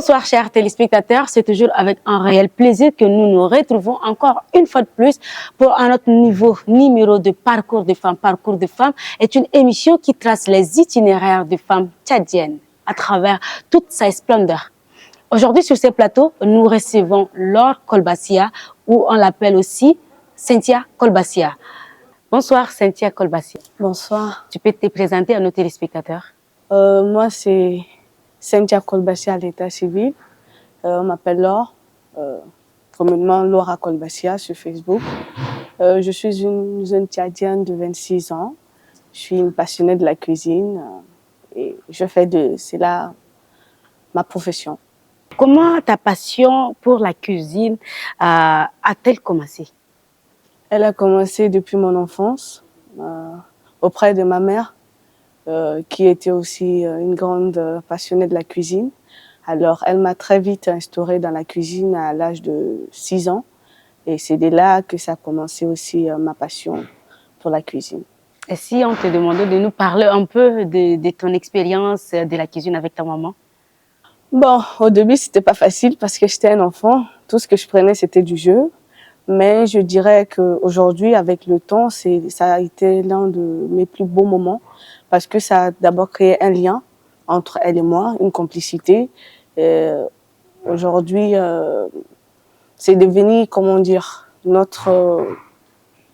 Bonsoir chers téléspectateurs, c'est toujours avec un réel plaisir que nous nous retrouvons encore une fois de plus pour un autre numéro de Parcours de femmes. Parcours de femmes est une émission qui trace les itinéraires de femmes tchadiennes à travers toute sa splendeur. Aujourd'hui sur ce plateau, nous recevons Laure Kolbassia, ou on l'appelle aussi Cynthia Kolbassia. Bonsoir Cynthia Kolbassia. Bonsoir. Tu peux te présenter à nos téléspectateurs? Moi, c'est Cynthia Kolbassia à l'état civil. On m'appelle Laure, communément Laura Kolbassia sur Facebook. Je suis une jeune Tchadienne de 26 ans. Je suis une passionnée de la cuisine et je fais de cela ma profession. Comment ta passion pour la cuisine a-t-elle commencé? Elle a commencé depuis mon enfance, auprès de ma mère, qui était aussi une grande passionnée de la cuisine. Alors, elle m'a très vite instaurée dans la cuisine à l'âge de 6 ans. Et c'est de là que ça a commencé aussi ma passion pour la cuisine. Et si on te demandait de nous parler un peu de ton expérience de la cuisine avec ta maman? Bon, au début, c'était pas facile parce que j'étais un enfant. Tout ce que je prenais, c'était du jeu. Mais je dirais qu'aujourd'hui, avec le temps, ça a été l'un de mes plus beaux moments parce que ça a d'abord créé un lien entre elle et moi, une complicité. Aujourd'hui, c'est devenu, comment dire, notre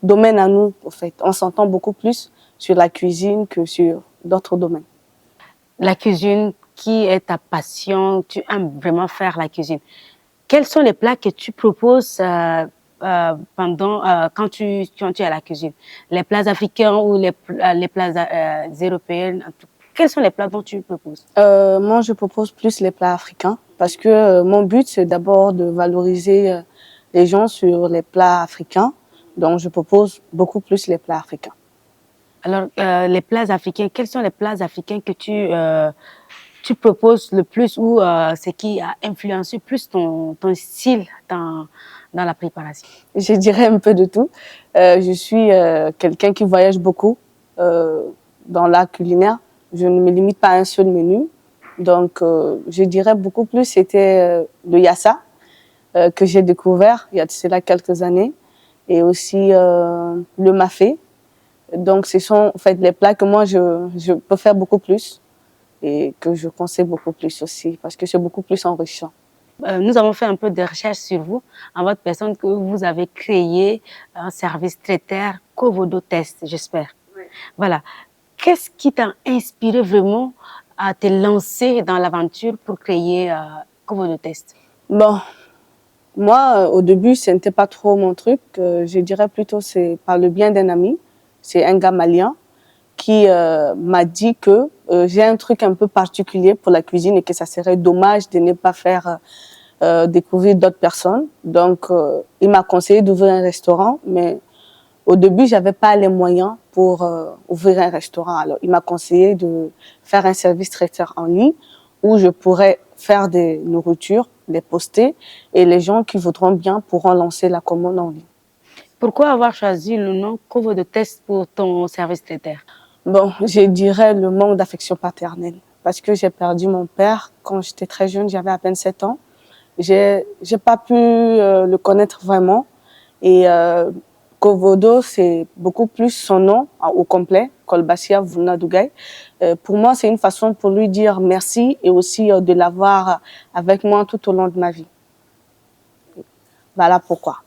domaine à nous, en fait. On s'entend beaucoup plus sur la cuisine que sur d'autres domaines. La cuisine, qui est ta passion? Tu aimes vraiment faire la cuisine. Quels sont les plats que tu proposes quand tu es à la cuisine? Les plats africains ou les plats européens? Quels sont les plats dont tu proposes? Moi, je propose plus les plats africains parce que mon but, c'est d'abord de valoriser les gens sur les plats africains. Donc, je propose beaucoup plus les plats africains. Alors, les plats africains, quels sont les plats africains que tu proposes le plus ou ce qui a influencé plus ton style dans la préparation? Je dirais un peu de tout. Je suis quelqu'un qui voyage beaucoup dans l'art culinaire. Je ne me limite pas à un seul menu. Donc, je dirais beaucoup plus, c'était le yassa que j'ai découvert il y a de cela quelques années. Et aussi le mafé. Donc, ce sont en fait les plats que moi, je peux faire beaucoup plus et que je conseille beaucoup plus aussi parce que c'est beaucoup plus enrichissant. Nous avons fait un peu de recherche sur vous, en votre personne, que vous avez créé un service traiteur Kovodo Test, j'espère. Oui. Voilà. Qu'est-ce qui t'a inspiré vraiment à te lancer dans l'aventure pour créer Kovodo Test? Bon, moi, au début, ce n'était pas trop mon truc. Je dirais plutôt c'est par le bien d'un ami. C'est un gars malien qui m'a dit que j'ai un truc un peu particulier pour la cuisine et que ça serait dommage de ne pas faire découvrir d'autres personnes. Donc, il m'a conseillé d'ouvrir un restaurant, mais au début, j'avais pas les moyens pour ouvrir un restaurant. Alors, il m'a conseillé de faire un service traiteur en ligne où je pourrais faire des nourritures, les poster et les gens qui voudront bien pourront lancer la commande en ligne. Pourquoi avoir choisi le nom Kovodo Test pour ton service traiteur? Bon, je dirais le manque d'affection paternelle parce que j'ai perdu mon père quand j'étais très jeune, j'avais à peine 7 ans. J'ai pas pu le connaître vraiment et Kovodo, c'est beaucoup plus son nom au complet, Kolbassia Vunadugay. Pour moi, c'est une façon pour lui dire merci et aussi de l'avoir avec moi tout au long de ma vie. Voilà pourquoi.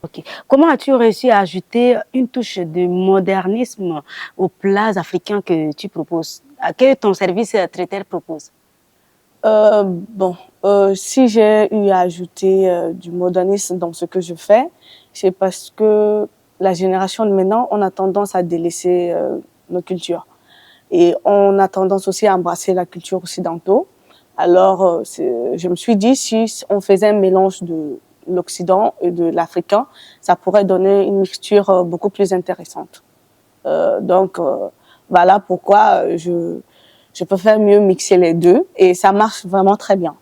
Okay. Comment as-tu réussi à ajouter une touche de modernisme aux plats africains que tu proposes? Que ton service traiteur propose? Si j'ai eu à ajouter du modernisme dans ce que je fais, c'est parce que la génération de maintenant, on a tendance à délaisser nos cultures. Et on a tendance aussi à embrasser la culture occidentale. Alors, je me suis dit, si on faisait un mélange de l'Occident et de l'Africain, ça pourrait donner une mixture beaucoup plus intéressante. Voilà pourquoi je préfère mieux mixer les deux et ça marche vraiment très bien.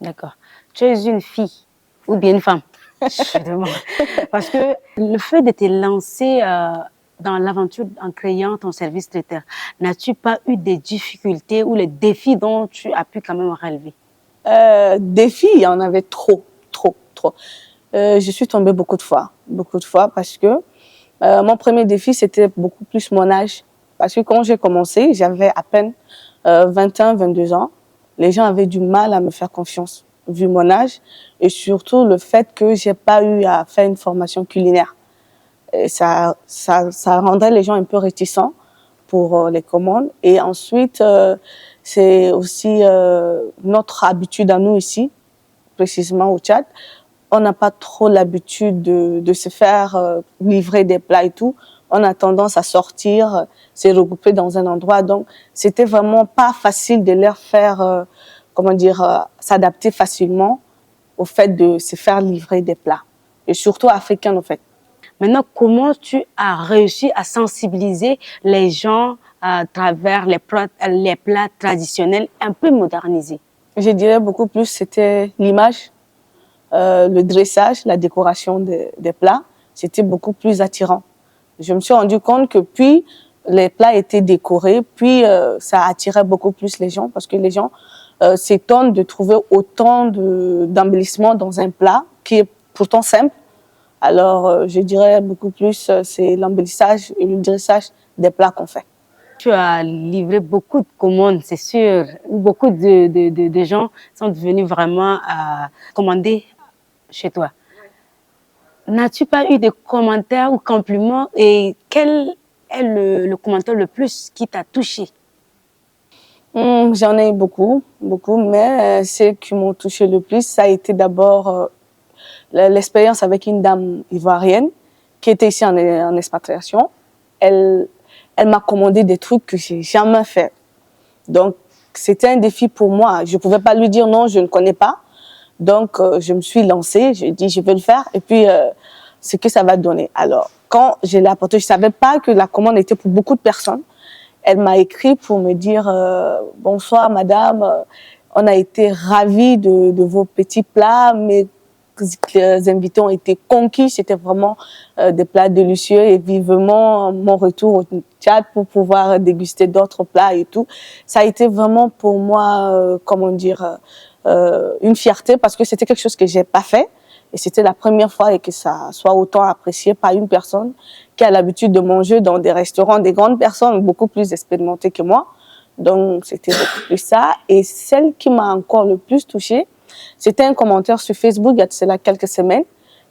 D'accord. Tu es une fille ou bien une femme? Je demande. Parce que le fait de te lancer dans l'aventure en créant ton service traiteur, n'as-tu pas eu des difficultés ou les défis dont tu as pu quand même relever? Défis, il y en avait trop, trop, trop. Je suis tombée beaucoup de fois parce que mon premier défi, c'était beaucoup plus mon âge. Parce que quand j'ai commencé, j'avais à peine 21, 22 ans. Les gens avaient du mal à me faire confiance, vu mon âge, et surtout le fait que j'ai pas eu à faire une formation culinaire. Et ça rendrait les gens un peu réticents pour les commandes. Et ensuite, c'est aussi notre habitude à nous ici, précisément au Tchad. On n'a pas trop l'habitude de se faire livrer des plats et tout. On a tendance à sortir, se regrouper dans un endroit. Donc, c'était vraiment pas facile de leur faire, s'adapter facilement au fait de se faire livrer des plats. Et surtout africains, en fait. Maintenant, comment tu as réussi à sensibiliser les gens à travers les plats traditionnels un peu modernisés? Je dirais beaucoup plus, c'était l'image, le dressage, la décoration des plats. C'était beaucoup plus attirant. Je me suis rendu compte que puis les plats étaient décorés, puis ça attirait beaucoup plus les gens parce que les gens s'étonnent de trouver autant d'embellissements dans un plat qui est pourtant simple. Alors, je dirais beaucoup plus, c'est l'embellissage et le dressage des plats qu'on fait. Tu as livré beaucoup de commandes, c'est sûr. Beaucoup de gens sont venus vraiment commander chez toi. N'as-tu pas eu de commentaires ou compliments et quel est le commentaire le plus qui t'a touché? J'en ai eu beaucoup, beaucoup, mais ceux qui m'ont touché le plus, ça a été d'abord l'expérience avec une dame ivoirienne qui était ici en expatriation. Elle m'a commandé des trucs que j'ai jamais fait. Donc, c'était un défi pour moi. Je pouvais pas lui dire non, je ne connais pas. Donc, je me suis lancée, j'ai dit, je vais le faire. Et puis, ce que ça va donner. Alors, quand je l'ai apporté, je savais pas que la commande était pour beaucoup de personnes. Elle m'a écrit pour me dire, bonsoir madame, on a été ravis de vos petits plats, mais les invités ont été conquis. C'était vraiment des plats délicieux et vivement mon retour au Tchad pour pouvoir déguster d'autres plats et tout. Ça a été vraiment pour moi, une fierté parce que c'était quelque chose que j'ai pas fait. Et c'était la première fois et que ça soit autant apprécié par une personne qui a l'habitude de manger dans des restaurants, des grandes personnes beaucoup plus expérimentées que moi. Donc, c'était beaucoup plus ça. Et celle qui m'a encore le plus touchée, c'était un commentaire sur Facebook il y a de cela quelques semaines.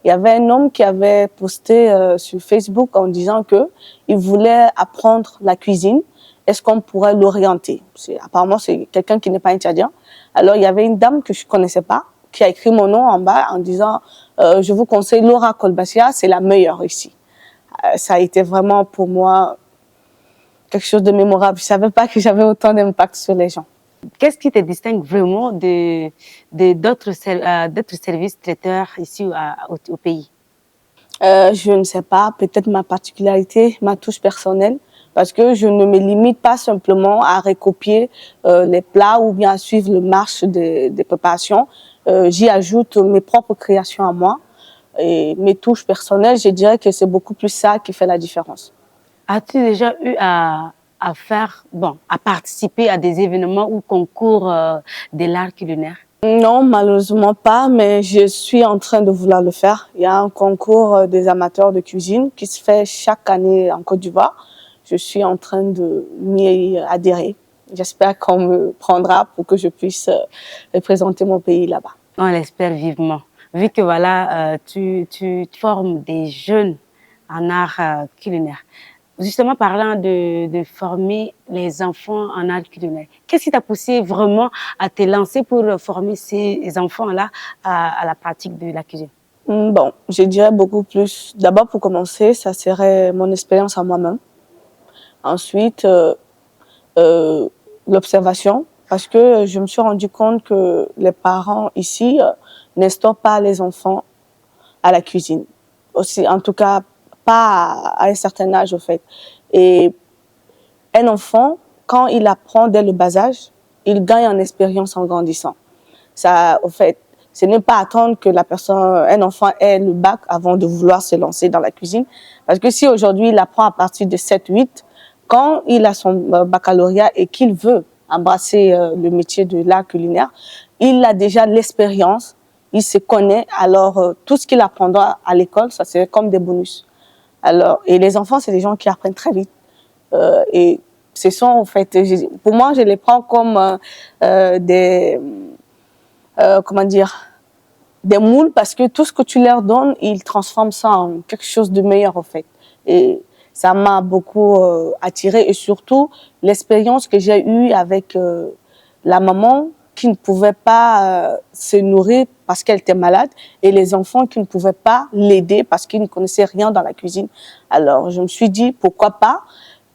Il y avait un homme qui avait posté sur Facebook en disant que il voulait apprendre la cuisine. Est-ce qu'on pourrait l'orienter? Apparemment, c'est quelqu'un qui n'est pas un Tchadien. Alors, il y avait une dame que je connaissais pas qui a écrit mon nom en bas en disant je vous conseille Laura Kolbasia, c'est la meilleure ici. Ça a été vraiment pour moi quelque chose de mémorable. Je savais pas que j'avais autant d'impact sur les gens. Qu'est-ce qui te distingue vraiment d'autres services traiteurs ici au pays? Je ne sais pas, peut-être ma particularité, ma touche personnelle, parce que je ne me limite pas simplement à recopier les plats ou bien à suivre le marche des préparations. J'y ajoute mes propres créations à moi et mes touches personnelles. Je dirais que c'est beaucoup plus ça qui fait la différence. As-tu déjà eu à participer à des événements ou concours de l'art culinaire? Non, malheureusement pas, mais je suis en train de vouloir le faire. Il y a un concours des amateurs de cuisine qui se fait chaque année en Côte d'Ivoire. Je suis en train de m'y adhérer. J'espère qu'on me prendra pour que je puisse représenter mon pays là-bas. On l'espère vivement. Vu que voilà, tu formes des jeunes en art culinaire. Justement, parlant de former les enfants en art culinaire, qu'est-ce qui t'a poussé vraiment à te lancer pour former ces enfants-là à la pratique de la cuisine? Bon, je dirais beaucoup plus. D'abord, pour commencer, ça serait mon expérience à moi-même. Ensuite, l'observation, parce que je me suis rendu compte que les parents ici n'instaurent pas les enfants à la cuisine. Aussi, en tout cas, pas à un certain âge, au fait. Et un enfant, quand il apprend dès le bas âge, il gagne en expérience en grandissant. Ça, au fait, ce n'est pas attendre que un enfant ait le bac avant de vouloir se lancer dans la cuisine. Parce que si aujourd'hui il apprend à partir de 7, 8, quand il a son baccalauréat et qu'il veut embrasser le métier de l'art culinaire, il a déjà l'expérience, il se connaît, alors tout ce qu'il apprendra à l'école, ça serait comme des bonus. Alors, et les enfants, c'est des gens qui apprennent très vite. Et ce sont, en fait, pour moi, je les prends comme comment dire, des moules, parce que tout ce que tu leur donnes, ils transforment ça en quelque chose de meilleur, en fait. Et ça m'a beaucoup attirée, et surtout l'expérience que j'ai eue avec la maman qui ne pouvait pas se nourrir parce qu'elle était malade, et les enfants qui ne pouvaient pas l'aider parce qu'ils ne connaissaient rien dans la cuisine. Alors, je me suis dit, pourquoi pas,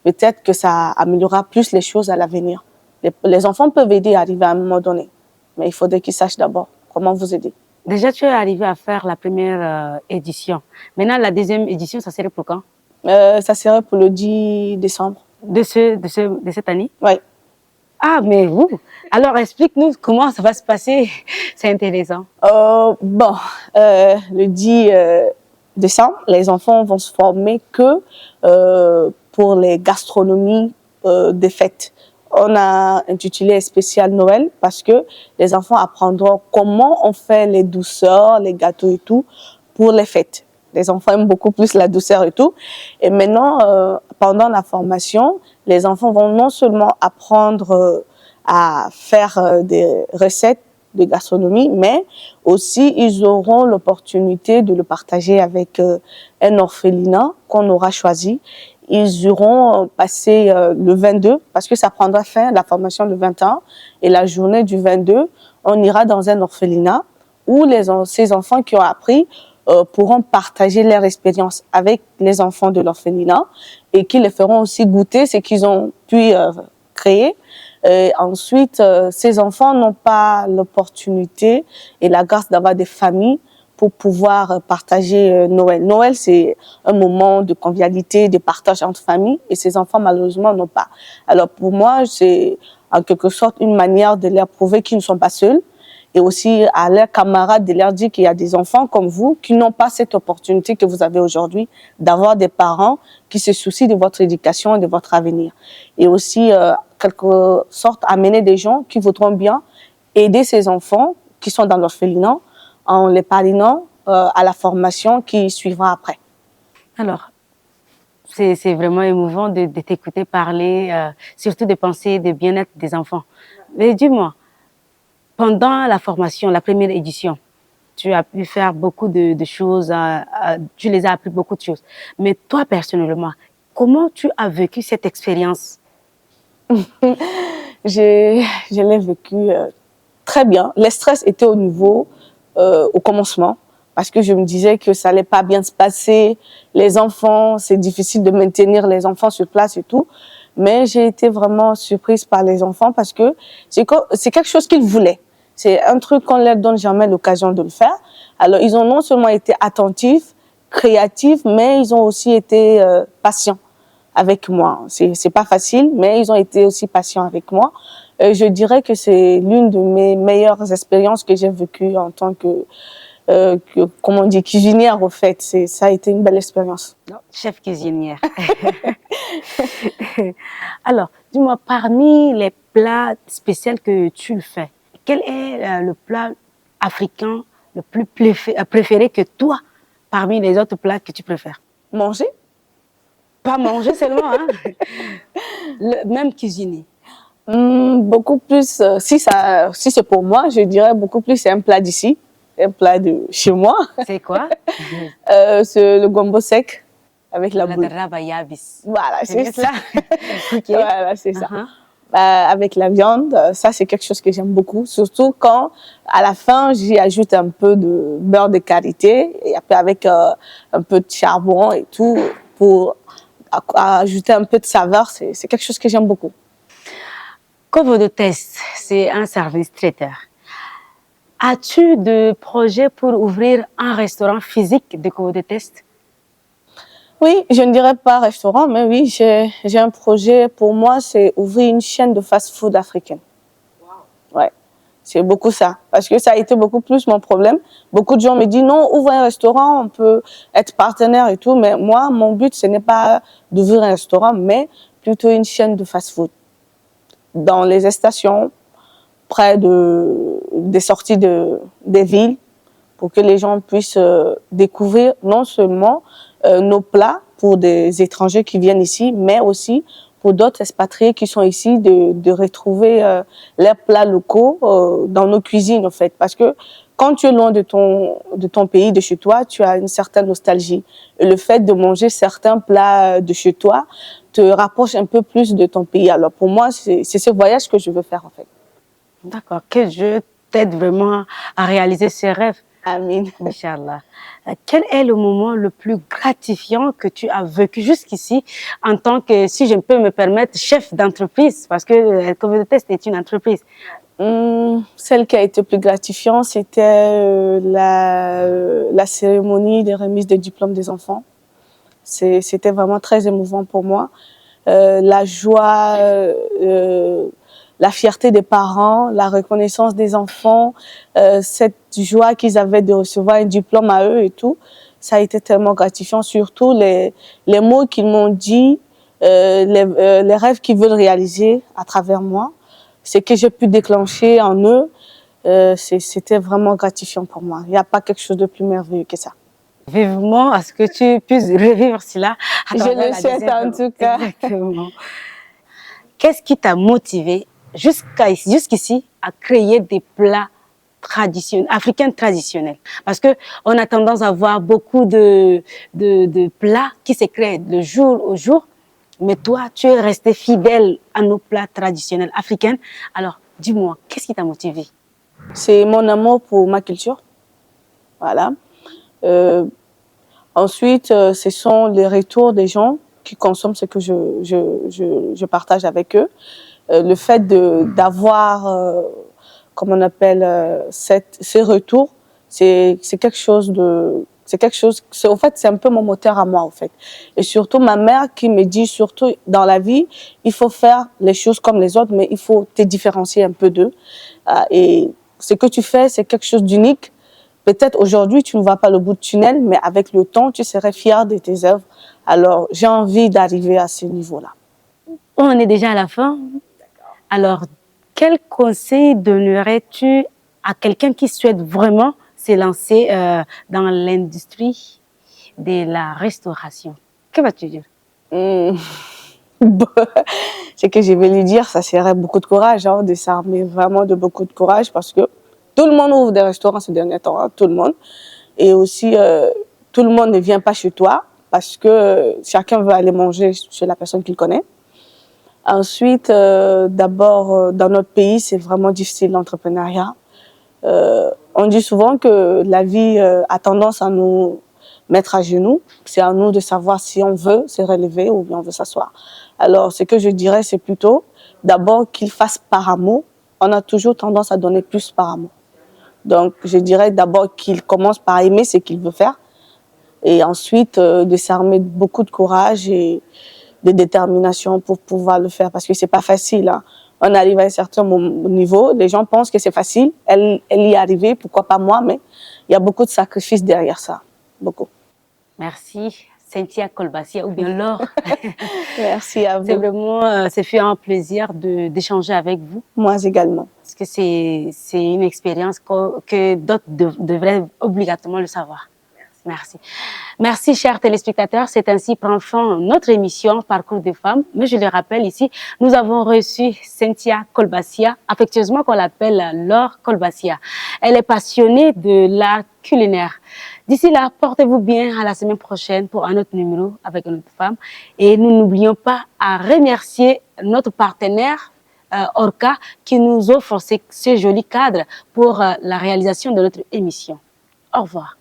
peut-être que ça améliorera plus les choses à l'avenir. Les enfants peuvent aider à arriver à un moment donné, mais il faudrait qu'ils sachent d'abord comment vous aider. Déjà, tu es arrivé à faire la première édition. Maintenant, la deuxième édition, ça serait pour quand? Ça serait pour le 10 décembre. De cette année? Oui. Ah, mais vous. Alors, explique-nous comment ça va se passer. C'est intéressant. Bon, le 10 décembre, les enfants vont se former que pour les gastronomies des fêtes. On a intitulé spécial Noël parce que les enfants apprendront comment on fait les douceurs, les gâteaux et tout pour les fêtes. Les enfants aiment beaucoup plus la douceur et tout. Et maintenant, pendant la formation, les enfants vont non seulement apprendre à faire des recettes de gastronomie, mais aussi ils auront l'opportunité de le partager avec un orphelinat qu'on aura choisi. Ils iront passer le 22, parce que ça prendra fin, la formation le 21, et la journée du 22, on ira dans un orphelinat où ces enfants qui ont appris pourront partager leur expérience avec les enfants de l'orphelinat, et qui les feront aussi goûter ce qu'ils ont pu créer. Ensuite, ces enfants n'ont pas l'opportunité et la grâce d'avoir des familles pour pouvoir partager Noël. Noël, c'est un moment de convivialité, de partage entre familles, et ces enfants, malheureusement, n'ont pas. Alors, pour moi, c'est en quelque sorte une manière de leur prouver qu'ils ne sont pas seuls, et aussi à leurs camarades de leur dire qu'il y a des enfants comme vous qui n'ont pas cette opportunité que vous avez aujourd'hui d'avoir des parents qui se soucient de votre éducation et de votre avenir. Et aussi, quelque sorte, amener des gens qui voudront bien aider ces enfants qui sont dans l'orphelinat en les parrainant à la formation qui suivra après. Alors, c'est vraiment émouvant de t'écouter parler, surtout de penser de bien-être des enfants. Mais dis-moi, pendant la formation, la première édition, tu as pu faire beaucoup de choses, tu les as appris beaucoup de choses. Mais toi, personnellement, comment tu as vécu cette expérience? Je l'ai vécu très bien. Le stress était au niveau, au commencement, parce que je me disais que ça allait pas bien se passer. Les enfants, c'est difficile de maintenir les enfants sur place et tout. Mais j'ai été vraiment surprise par les enfants parce que c'est quelque chose qu'ils voulaient. C'est un truc qu'on leur donne jamais l'occasion de le faire. Alors, ils ont non seulement été attentifs, créatifs, mais ils ont aussi été patients avec moi. C'est pas facile, mais ils ont été aussi patients avec moi. Je dirais que c'est l'une de mes meilleures expériences que j'ai vécues en tant que comment on dit, cuisinière, au fait. Ça a été une belle expérience. Chef cuisinière. Alors, dis-moi, parmi les plats spéciaux que tu fais, quel est le plat africain le plus préféré que toi, parmi les autres plats que tu préfères? Manger? Pas manger seulement, hein? Même cuisiner. Beaucoup plus, si c'est pour moi, je dirais beaucoup plus c'est un plat d'ici, un plat de chez moi. C'est quoi? C'est le gombo sec avec la boule. Voilà, c'est ça. Okay. Voilà, c'est ça. Avec la viande, ça c'est quelque chose que j'aime beaucoup, surtout quand à la fin j'y ajoute un peu de beurre de karité et après avec un peu de charbon et tout pour ajouter un peu de saveur, c'est quelque chose que j'aime beaucoup. Covo de Test, c'est un service traiteur. As-tu des projets pour ouvrir un restaurant physique de Covo de Test? Oui, je ne dirais pas restaurant, mais oui, j'ai un projet. Pour moi, c'est ouvrir une chaîne de fast-food africaine. Wow. Ouais, c'est beaucoup ça. Parce que ça a été beaucoup plus mon problème. Beaucoup de gens me disent non, ouvre un restaurant, on peut être partenaire et tout. Mais moi, mon but, ce n'est pas d'ouvrir un restaurant, mais plutôt une chaîne de fast-food. Dans les stations, près de des sorties des villes pour que les gens puissent découvrir non seulement nos plats pour des étrangers qui viennent ici, mais aussi pour d'autres expatriés qui sont ici, de retrouver leurs plats locaux dans nos cuisines, en fait. Parce que quand tu es loin de ton pays, de chez toi, tu as une certaine nostalgie. Et le fait de manger certains plats de chez toi te rapproche un peu plus de ton pays. Alors pour moi, c'est ce voyage que je veux faire, en fait. D'accord, que Dieu t'aide vraiment à réaliser ses rêves. Amin. Inch'Allah. Quel est le moment le plus gratifiant que tu as vécu jusqu'ici en tant que, si je peux me permettre, chef d'entreprise? Parce que Communauté, c'est une entreprise. Celle qui a été plus gratifiante, c'était la cérémonie de remise des diplômes des enfants. C'était vraiment très émouvant pour moi. La joie, la fierté des parents, la reconnaissance des enfants, cette joie qu'ils avaient de recevoir un diplôme à eux et tout, ça a été tellement gratifiant. Surtout les mots qu'ils m'ont dit, les rêves qu'ils veulent réaliser à travers moi, c'est que j'ai pu déclencher en eux, c'était vraiment gratifiant pour moi. Il n'y a pas quelque chose de plus merveilleux que ça. Vivement à ce que tu puisses revivre cela. Je le souhaite en tout cas. Exactement. Qu'est-ce qui t'a motivé jusqu'ici à créer des plats traditionnels, africains traditionnels? Parce que on a tendance à voir beaucoup de plats qui se créent de jour au jour. Mais toi, tu es resté fidèle à nos plats traditionnels africains. Alors, dis-moi, qu'est-ce qui t'a motivé? C'est mon amour pour ma culture. Voilà. Ensuite, ce sont les retours des gens qui consomment ce que je partage avec eux. Le fait d'avoir, comme on appelle, ces retours, c'est quelque chose en fait, c'est un peu mon moteur à moi, en fait. Et surtout, ma mère qui me dit, surtout dans la vie, il faut faire les choses comme les autres, mais il faut te différencier un peu d'eux. Et ce que tu fais, c'est quelque chose d'unique. Peut-être aujourd'hui, tu ne vois pas le bout du tunnel, mais avec le temps, tu serais fier de tes œuvres. Alors, j'ai envie d'arriver à ce niveau-là. On est déjà à la fin. Alors, quel conseil donnerais-tu à quelqu'un qui souhaite vraiment se lancer dans l'industrie de la restauration? Que vas-tu dire? Ce que je vais lui dire, ça serait beaucoup de courage, hein, de s'armer vraiment de beaucoup de courage, parce que tout le monde ouvre des restaurants ces derniers temps, hein, tout le monde. Et aussi, tout le monde ne vient pas chez toi, parce que chacun veut aller manger chez la personne qu'il connaît. Ensuite, d'abord, dans notre pays, c'est vraiment difficile l'entrepreneuriat. On dit souvent que la vie a tendance à nous mettre à genoux. C'est à nous de savoir si on veut se relever ou bien on veut s'asseoir. Alors, ce que je dirais, c'est plutôt d'abord qu'il fasse par amour. On a toujours tendance à donner plus par amour. Donc, je dirais d'abord qu'il commence par aimer ce qu'il veut faire et ensuite de s'armer beaucoup de courage et de détermination pour pouvoir le faire parce que c'est pas facile, hein. On arrive à un certain niveau, les gens pensent que c'est facile, elle y est arrivée, pourquoi pas moi, mais il y a beaucoup de sacrifices derrière ça, beaucoup. Merci, Cynthia Kolbassia, ou bien Laure. Merci à vous. C'est vraiment, c'est fait un plaisir d'échanger avec vous. Moi également. Parce que c'est une expérience que d'autres devraient obligatoirement le savoir. Merci. Merci, chers téléspectateurs. C'est ainsi prend fin notre émission Parcours des femmes. Mais je le rappelle ici, nous avons reçu Cynthia Kolbassia, affectueusement qu'on l'appelle Laure Kolbassia. Elle est passionnée de l'art culinaire. D'ici là, portez-vous bien à la semaine prochaine pour un autre numéro avec une autre femme. Et nous n'oublions pas à remercier notre partenaire Orca qui nous offre ce joli cadre pour la réalisation de notre émission. Au revoir.